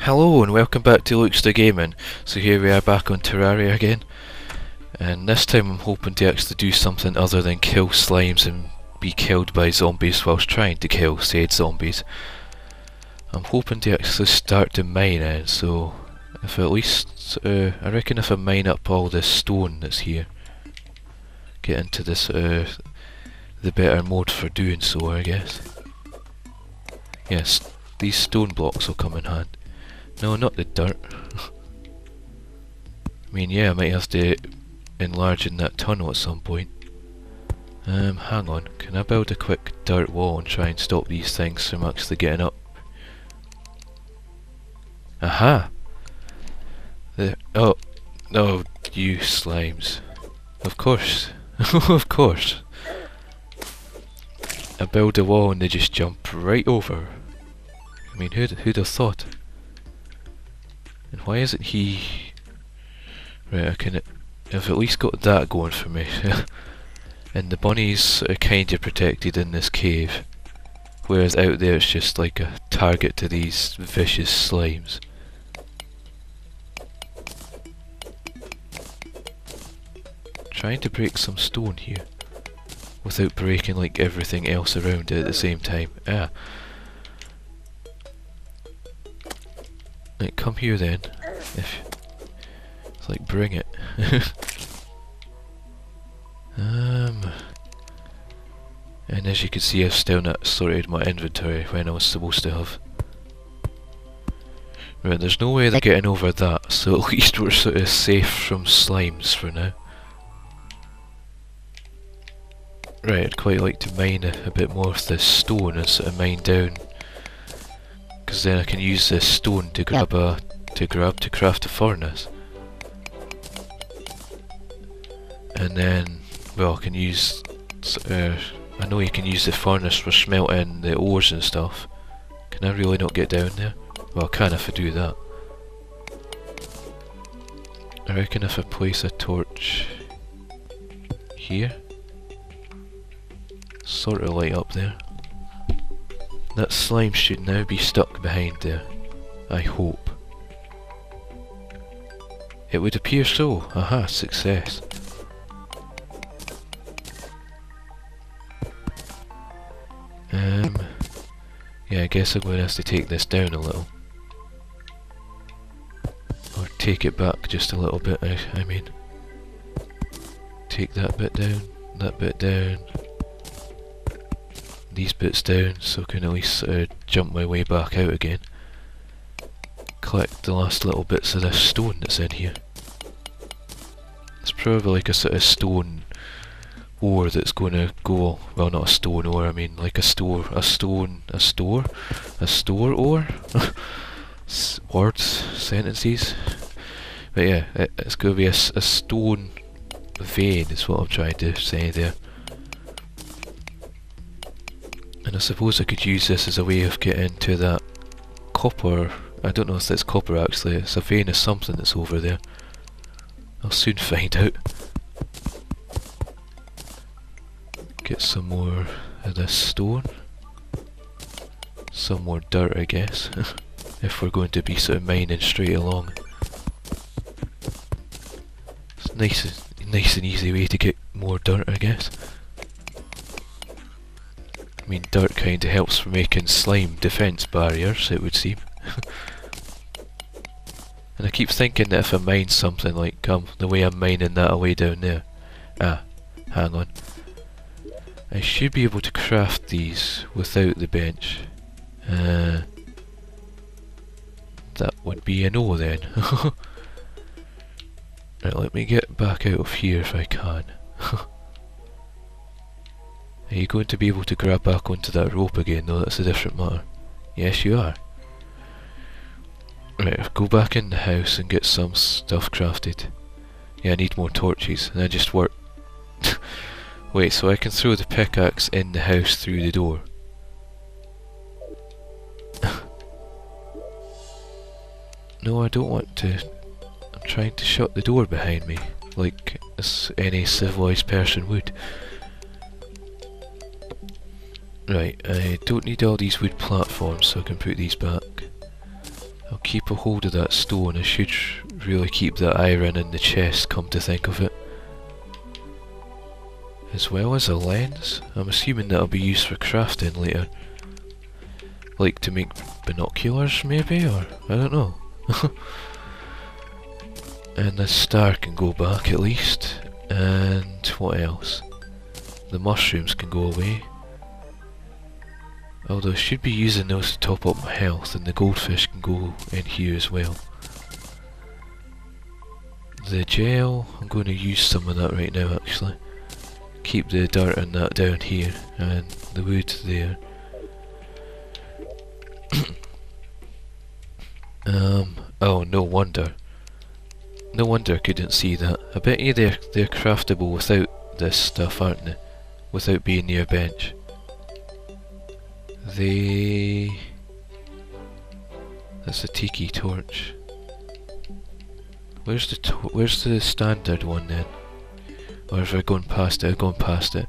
Hello and welcome back to Luke's the Gaming. So here we are back on Terraria again, and this time I'm hoping to actually do something other than kill slimes and be killed by zombies whilst trying to kill said zombies. I'm hoping to actually start to mine in, so if at least, I reckon if I mine up all this stone that's here, get into this, the better mode for doing so, I guess. Yes, these stone blocks will come in handy. No, not the dirt. I mean, yeah, I might have to enlarge in that tunnel at some point. Hang on. Can I build a quick dirt wall and try and stop these things from actually getting up? Aha! Oh, you slimes. Of course. Of course. I build a wall and they just jump right over. I mean, who'd have thought? And why isn't he... Right, I've at least got that going for me. And the bunnies are kinda protected in this cave, whereas out there it's just like a target to these vicious slimes. Trying to break some stone here, without breaking like everything else around it at the same time. Ah. Right, come here then. It's like, bring it. And as you can see, I've still not sorted my inventory when I was supposed to have. Right, there's no way they're getting over that, so at least we're sort of safe from slimes for now. Right, I'd quite like to mine a bit more of this stone and sort of mine down, because then I can use this stone to grab to craft a furnace. And then, well, I can use, I know you can use the furnace for smelting the ores and stuff. Can I really not get down there? Well, I can if I do that. I reckon if I place a torch here, sort of light up there. That slime should now be stuck behind there, I hope. It would appear so. Aha, success. Yeah, I guess I'm going to have to take this down a little. Or take it back just a little bit, I mean. Take that bit down, these bits down, so I can at least jump my way back out again. Collect the last little bits of this stone that's in here. It's probably like a sort of stone ore that's going to go, well, not a stone ore, I mean like a store ore? Words, sentences. But yeah, it's going to be a stone vein is what I'm trying to say there. And I suppose I could use this as a way of getting to that copper. I don't know if that's copper actually, it's a vein of something that's over there. I'll soon find out. Get some more of this stone. Some more dirt, I guess. If we're going to be sort of mining straight along. It's nice and easy way to get more dirt, I guess. I mean, dirt kinda helps for making slime defense barriers, it would seem. And I keep thinking that if I mine something like the way I'm mining that away down there. Ah, hang on. I should be able to craft these without the bench. That would be a no then. Right, let me get back out of here if I can. Are you going to be able to grab back onto that rope again? No, that's a different matter. Yes, you are. Right, I'll go back in the house and get some stuff crafted. Yeah, I need more torches, and I just work. Wait, so I can throw the pickaxe in the house through the door? No, I don't want to. I'm trying to shut the door behind me, like any civilized person would. Right, I don't need all these wood platforms, so I can put these back. I'll keep a hold of that stone. I should really keep that iron in the chest, come to think of it. As well as a lens. I'm assuming that'll be used for crafting later. Like to make binoculars maybe, or I don't know. And the star can go back at least. And what else? The mushrooms can go away. Although I should be using those to top up my health, and the goldfish can go in here as well. The gel, I'm going to use some of that right now actually. Keep the dirt and that down here, and the wood there. Oh, no wonder. No wonder I couldn't see that. I bet you they're craftable without this stuff, aren't they? Without being near a bench. That's a tiki torch. Where's the standard one then? Or have I gone past it? I've gone past it.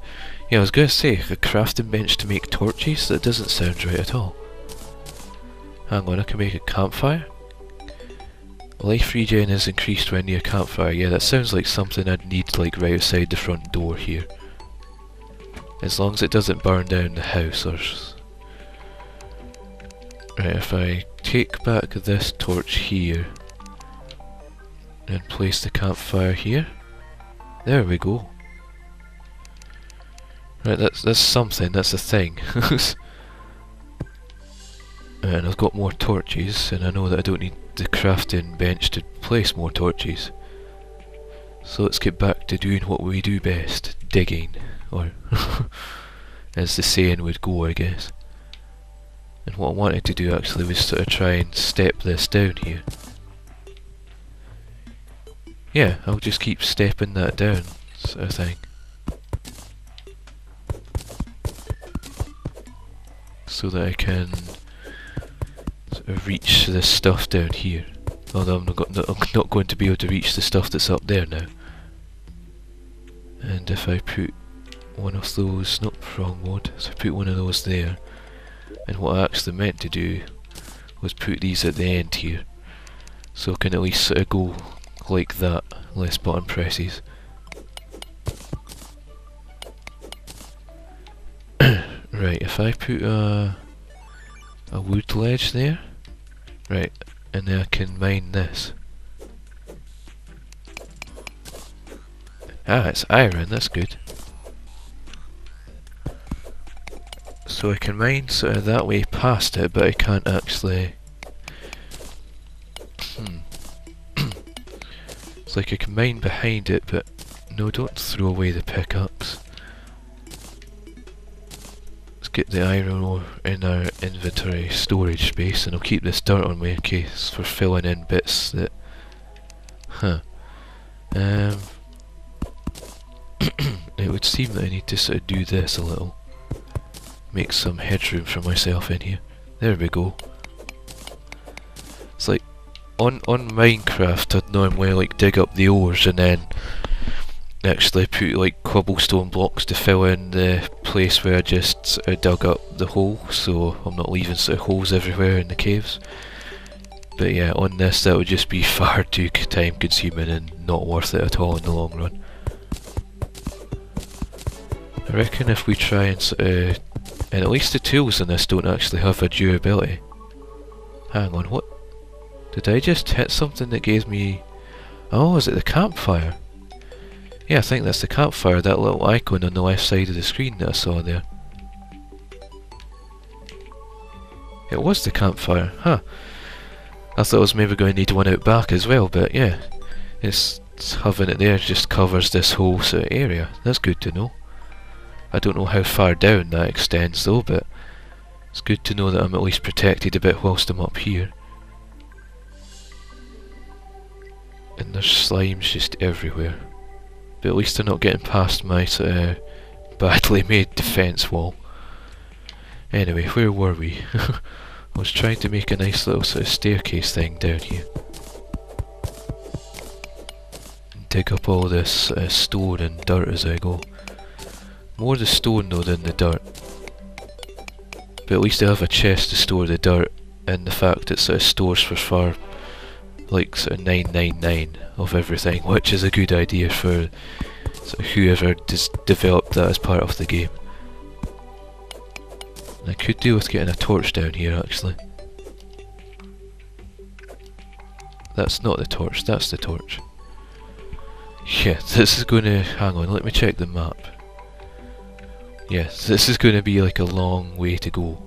Yeah, I was going to say, a crafting bench to make torches? That doesn't sound right at all. Hang on, I can make a campfire? Life regen is increased when near a campfire. Yeah, that sounds like something I'd need like right outside the front door here. As long as it doesn't burn down the house or... Right, if I take back this torch here and place the campfire here. There we go. Right, that's something, that's a thing. And I've got more torches, and I know that I don't need the crafting bench to place more torches. So let's get back to doing what we do best, digging, or as the saying would go, I guess. And what I wanted to do actually was sort of try and step this down here. Yeah, I'll just keep stepping that down, sort of thing. So that I can sort of reach this stuff down here. Although I'm not going to be able to reach the stuff that's up there now. And if I put one of those, nope, wrong one, so I put one of those there. And what I actually meant to do was put these at the end here. So I can at least sort of go like that, less button presses. Right, if I put a wood ledge there, right, and then I can mine this. Ah, it's iron, that's good. So I can mine sort of that way past it, but I can't actually... It's like I can mine behind it, but no, don't throw away the pickaxe. Let's get the iron ore in our inventory storage space, and I'll keep this dirt on me in case for filling in bits that... It would seem that I need to sort of do this a little. Make some headroom for myself in here. There we go. It's like on Minecraft I'd normally like dig up the ores and then actually put like cobblestone blocks to fill in the place where I just sort of dug up the hole, so I'm not leaving sort of holes everywhere in the caves. But yeah, on this that would just be far too time consuming and not worth it at all in the long run. I reckon if we try and sort of... And at least the tools in this don't actually have a durability. Hang on, what? Did I just hit something that gave me... Oh, is it the campfire? Yeah, I think that's the campfire, that little icon on the left side of the screen that I saw there. It was the campfire, huh. I thought I was maybe going to need one out back as well, but yeah. It's having it there just covers this whole sort of area. That's good to know. I don't know how far down that extends though, but it's good to know that I'm at least protected a bit whilst I'm up here. And there's slimes just everywhere. But at least they're not getting past my sort of badly made defence wall. Anyway, where were we? I was trying to make a nice little sort of staircase thing down here. And dig up all this stone and dirt as I go. More the stone though than the dirt. But at least I have a chest to store the dirt and the fact it sort of stores for far, like sort of 999 of everything, which is a good idea for sort of whoever developed that as part of the game. And I could do with getting a torch down here actually. That's not the torch, that's the torch. Yeah, this is going to... hang on, let me check the map. Yes, this is going to be like a long way to go.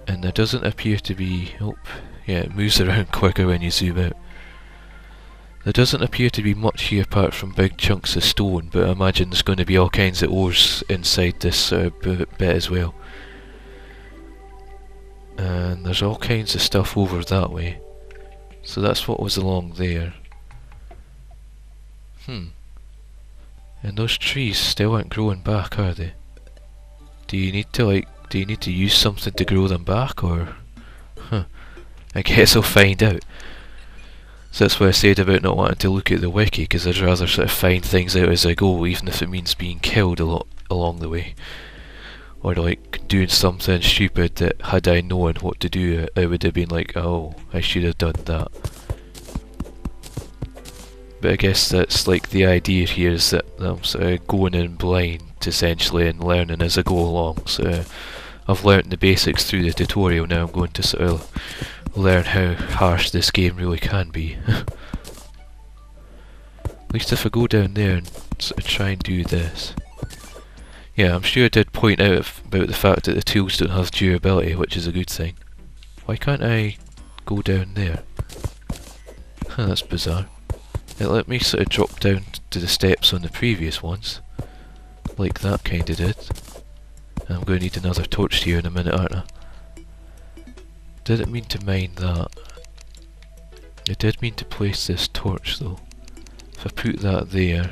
And there doesn't appear to be... oh, yeah, it moves around quicker when you zoom out. There doesn't appear to be much here apart from big chunks of stone, but I imagine there's going to be all kinds of ores inside this bit as well. And there's all kinds of stuff over that way. So that's what was along there. And those trees still aren't growing back, are they? Do you need to use something to grow them back, or... I guess I'll find out. So that's what I said about not wanting to look at the wiki, because I'd rather sort of find things out as I go, even if it means being killed a lot along the way. Or like doing something stupid that had I known what to do, I would have been like, oh, I should have done that. But I guess that's like the idea here, is that I'm sort of going in blind essentially and learning as I go along. So I've learnt the basics through the tutorial, now I'm going to sort of learn how harsh this game really can be. At least if I go down there and sort of try and do this. Yeah, I'm sure I did point out about the fact that the tools don't have durability, which is a good thing. Why can't I go down there? That's bizarre. It let me sort of drop down to the steps on the previous ones, like that kinda did. And I'm going to need another torch here in a minute, aren't I? Didn't mean to mine that. I did mean to place this torch though. If I put that there,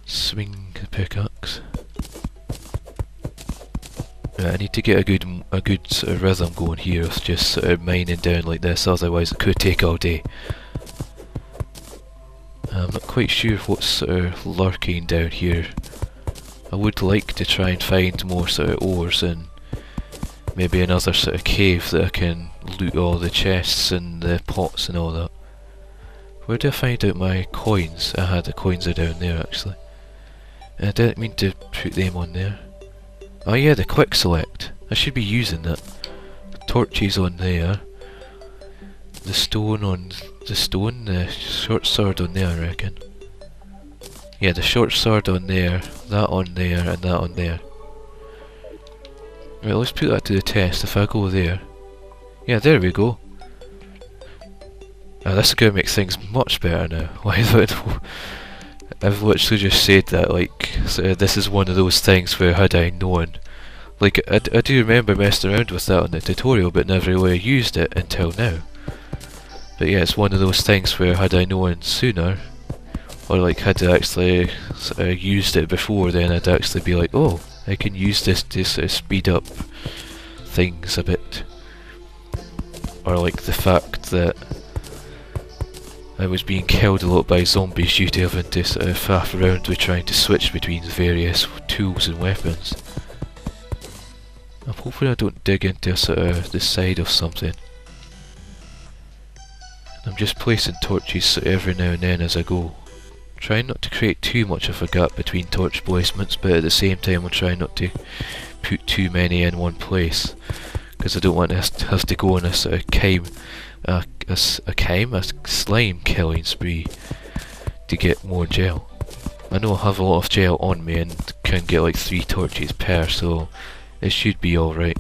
swing the pickaxe. Right, I need to get a good sort of rhythm going here of just sort of mining down like this, otherwise it could take all day. I'm not quite sure what's sort of lurking down here. I would like to try and find more sort of ores and maybe another sort of cave that I can loot all the chests and the pots and all that. Where did I find out my coins? I had the coins are down there actually. And I didn't mean to put them on there. Oh yeah, the quick select. I should be using that. The torches on there. The stone on the stone, the short sword on there I reckon. Yeah, the short sword on there, that on there, and that on there. Right, let's put that to the test. If I go there... yeah, there we go. This is going to make things much better now. Why don't... I've literally just said that, like, so this is one of those things where had I known... like, I do remember messing around with that on the tutorial, but never really used it until now. But yeah, it's one of those things where had I known sooner, or like had I actually used it before, then I'd actually be like, oh, I can use this to sort of speed up things a bit. Or like the fact that I was being killed a lot by zombies due to having to sort of faff around with trying to switch between various tools and weapons. I'm hoping I don't dig into sort of the side of something. I'm just placing torches sort of every now and then as I go. Trying not to create too much of a gap between torch placements, but at the same time I'm trying not to put too many in one place, because I don't want to have to go on a sort of a slime killing spree to get more gel. I know I have a lot of gel on me and can get like 3 torches per, so it should be alright.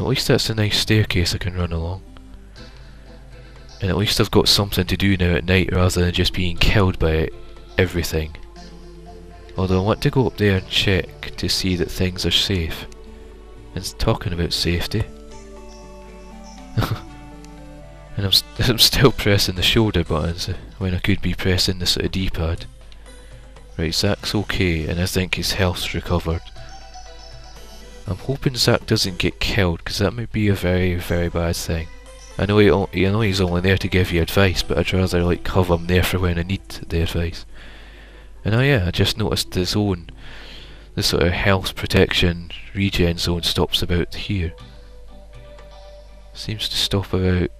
At least that's a nice staircase I can run along. And at least I've got something to do now at night rather than just being killed by everything. Although I want to go up there and check to see that things are safe. And talking about safety. And I'm still pressing the shoulder buttons when I could be pressing the sort of D-pad. Right, Zach's okay and I think his health's recovered. I'm hoping Zach doesn't get killed, because that might be a very, very bad thing. I know he's only there to give you advice, but I'd rather like have him there for when I need the advice. And oh yeah, I just noticed the zone, the sort of health protection regen zone stops about here. Seems to stop about...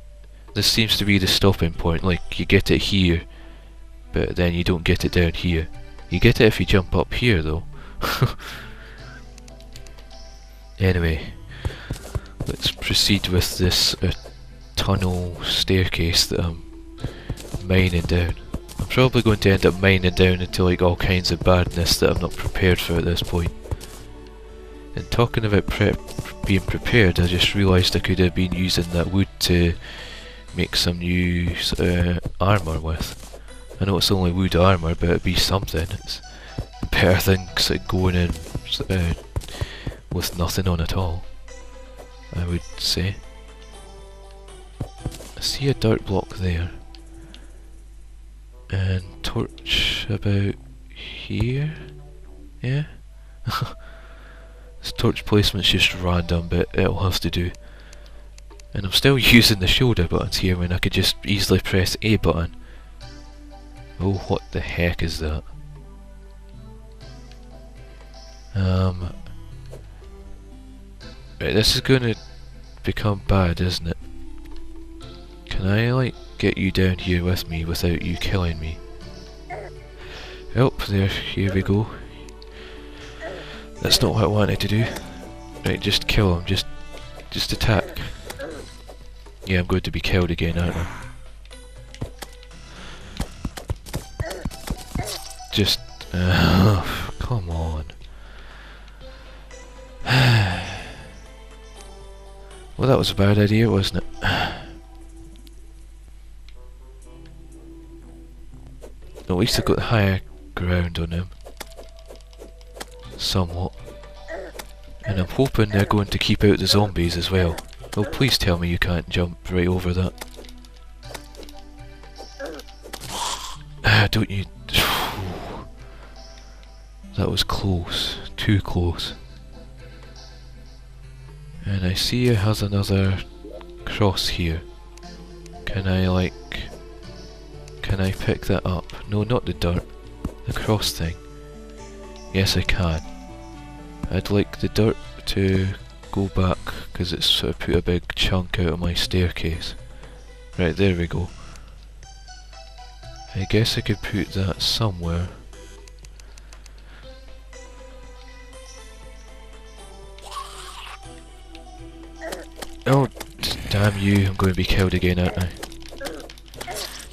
This seems to be the stopping point, like you get it here, but then you don't get it down here. You get it if you jump up here though. Anyway, let's proceed with this tunnel staircase that I'm mining down. I'm probably going to end up mining down into like all kinds of badness that I'm not prepared for at this point. And talking about being prepared, I just realised I could have been using that wood to make some new armour with. I know it's only wood armour, but it'd be something. It's better than sort of going in with nothing on at all, I would say. I see a dirt block there. And torch about here? Yeah? This torch placement's just random, but it'll have to do. And I'm still using the shoulder buttons here when I could just easily press A button. Oh, what the heck is that? Right, this is gonna become bad, isn't it? Can I, like, get you down here with me without you killing me? Oh, there, here we go. That's not what I wanted to do. Right, just kill him, just attack. Yeah, I'm going to be killed again, aren't I? Just, come on. Well, that was a bad idea, wasn't it? At least I got the higher ground on him. Somewhat. And I'm hoping they're going to keep out the zombies as well. Oh, please tell me you can't jump right over that. Don't you... That was close. Too close. And I see it has another cross here. Can I pick that up? No, not the dirt. The cross thing. Yes, I can. I'd like the dirt to go back, because it's sort of put a big chunk out of my staircase. Right, there we go. I guess I could put that somewhere. Oh, damn you, I'm going to be killed again, aren't I?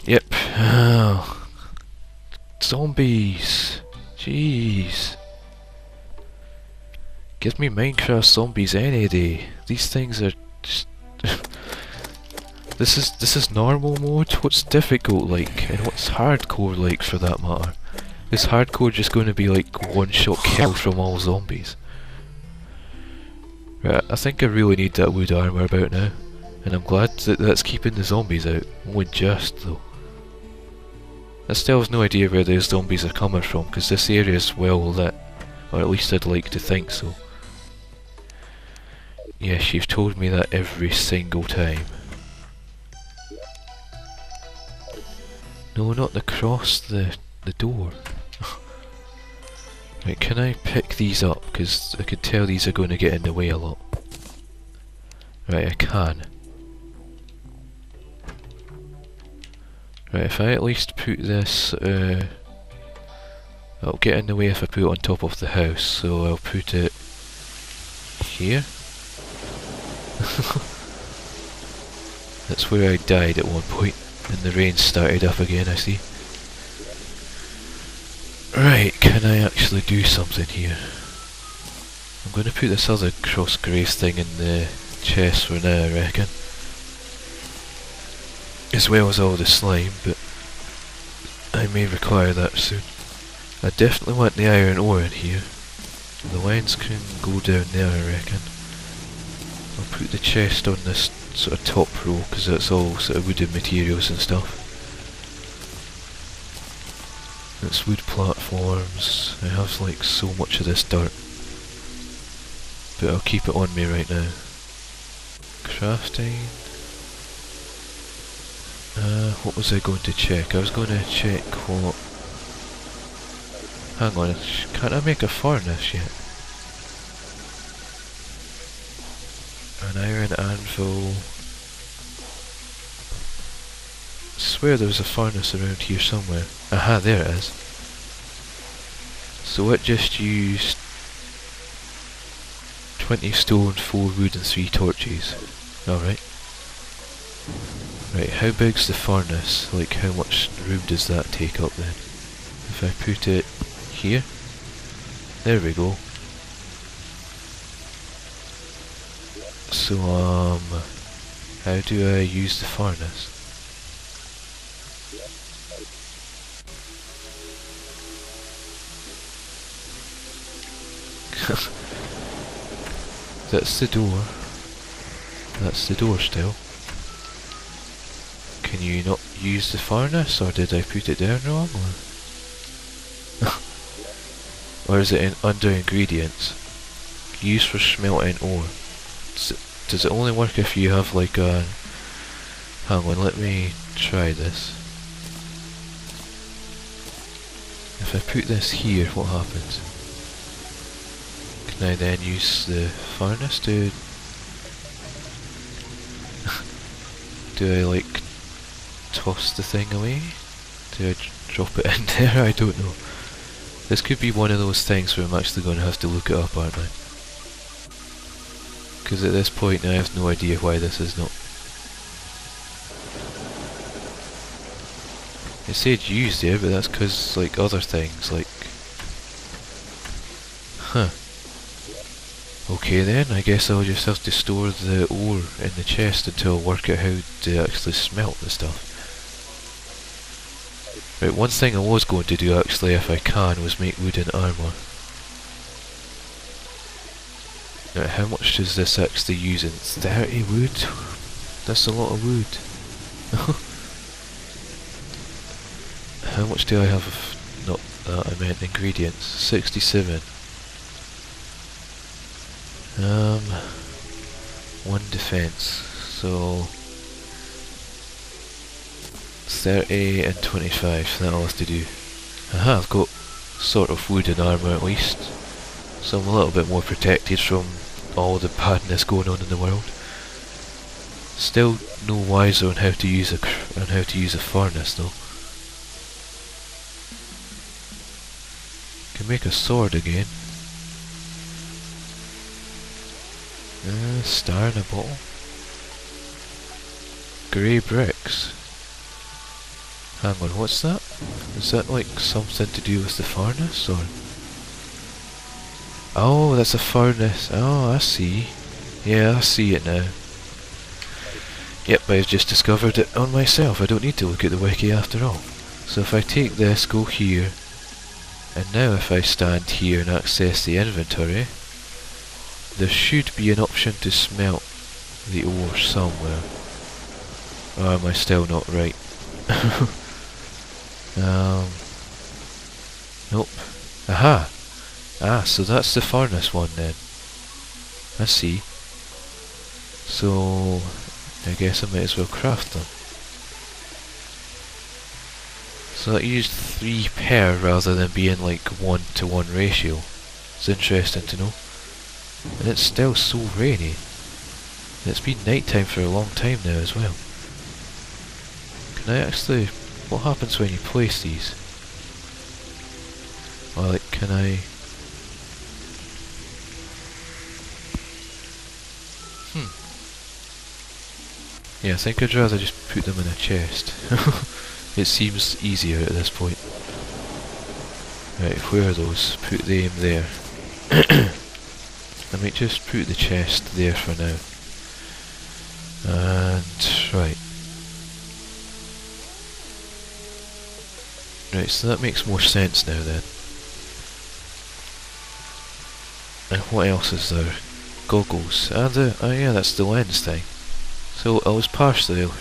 Yep. Oh. Zombies! Jeez. Give me Minecraft zombies any day. These things are just... This is normal mode? What's difficult like? And what's hardcore like for that matter? Is hardcore just going to be like one-shot kill from all zombies? Right, I think I really need that wood armour about now. And I'm glad that that's keeping the zombies out. Only just though. I still have no idea where those zombies are coming from, because this area is well lit. Or at least I'd like to think so. Yes, you've told me that every single time. No, not the cross, the door. Right, can I pick these up? Because I could tell these are going to get in the way a lot. Right, I can. Right, if I at least put this, it'll get in the way if I put it on top of the house, so I'll put it here. That's where I died at one point, and the rain started up again, I see. Right, can I actually do something here? I'm going to put this other cross grace thing in the chest for now, I reckon. As well as all the slime, but I may require that soon. I definitely want the iron ore in here. The lines can go down there, I reckon. I'll put the chest on this sort of top row, because that's all sort of wooden materials and stuff. It's wood platforms. I have like so much of this dirt. But I'll keep it on me right now. Crafting. What was I going to check? I was going to check what Hang on, can't I make a furnace yet? An iron anvil. I swear there was a furnace around here somewhere. Aha, there it is. So it just used 20 stone, 4 wood and 3 torches. Alright. Right, how big's the furnace? Like, how much room does that take up then? If I put it here? There we go. So, how do I use the furnace? That's the door. That's the door still. Can you not use the furnace, or did I put it down wrong? Or is it under ingredients? Used for smelting ore. Does it only work if you have like a... Hang on, let me try this. If I put this here, what happens? Can I then use the furnace to... Do I like toss the thing away? Do I drop it in there? I don't know. This could be one of those things where I'm actually going to have to look it up, aren't I? Because at this point I have no idea why this is not... It said used there, but that's because like other things, like... Huh. Okay then, I guess I'll just have to store the ore in the chest until I work out how to actually smelt the stuff. Right, one thing I was going to do actually, if I can, was make wooden armour. Now, how much does this actually use? It's 30 wood? That's a lot of wood. How much do I have of... Not that, I meant ingredients. 67. 1 defense. So... 30 and 25, that'll have to do. Aha, I've got sort of wooden armour at least. So I'm a little bit more protected from all the badness going on in the world. Still no wiser on how to use a furnace though. Can make a sword again. Star in a bottle. Grey bricks. Hang on, what's that? Is that like something to do with the furnace, or...? Oh, that's a furnace. Oh, I see. Yeah, I see it now. Yep, I've just discovered it on myself. I don't need to look at the wiki after all. So if I take this, go here, and now if I stand here and access the inventory, there should be an option to smelt the ore somewhere. Or am I still not right? Nope. Aha! Ah, so that's the furnace one then. I see. So, I guess I might as well craft them. So that used 3 per rather than being like 1-to-1 ratio. It's interesting to know. And it's still so rainy. And it's been night time for a long time now as well. Can I actually... What happens when you place these? Or like, can I... Yeah, I think I'd rather just put them in a chest. It seems easier at this point. Right, where are those? Put them there. I might just put the chest there for now. And... right. Right, so that makes more sense now then. And what else is there? Goggles. Oh yeah, that's the lens thing. So I was partially right?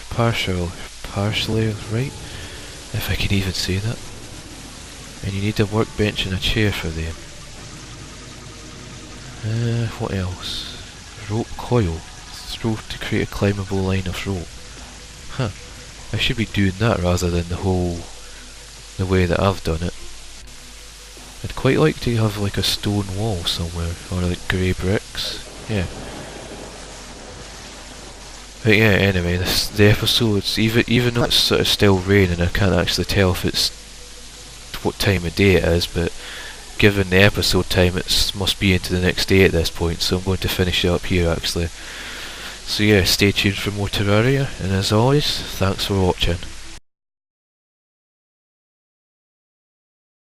If I can even say that. And you need a workbench and a chair for them. What else? Rope coil. Throw to create a climbable line of rope. Huh. I should be doing that rather than the way that I've done it. I'd quite like to have like a stone wall somewhere, or like grey bricks. Yeah. But yeah, anyway, the episode's, even though it's sort of still raining, I can't actually tell if it's what time of day it is, but given the episode time, it must be into the next day at this point, so I'm going to finish it up here actually. So yeah, stay tuned for more Terraria, and as always, thanks for watching.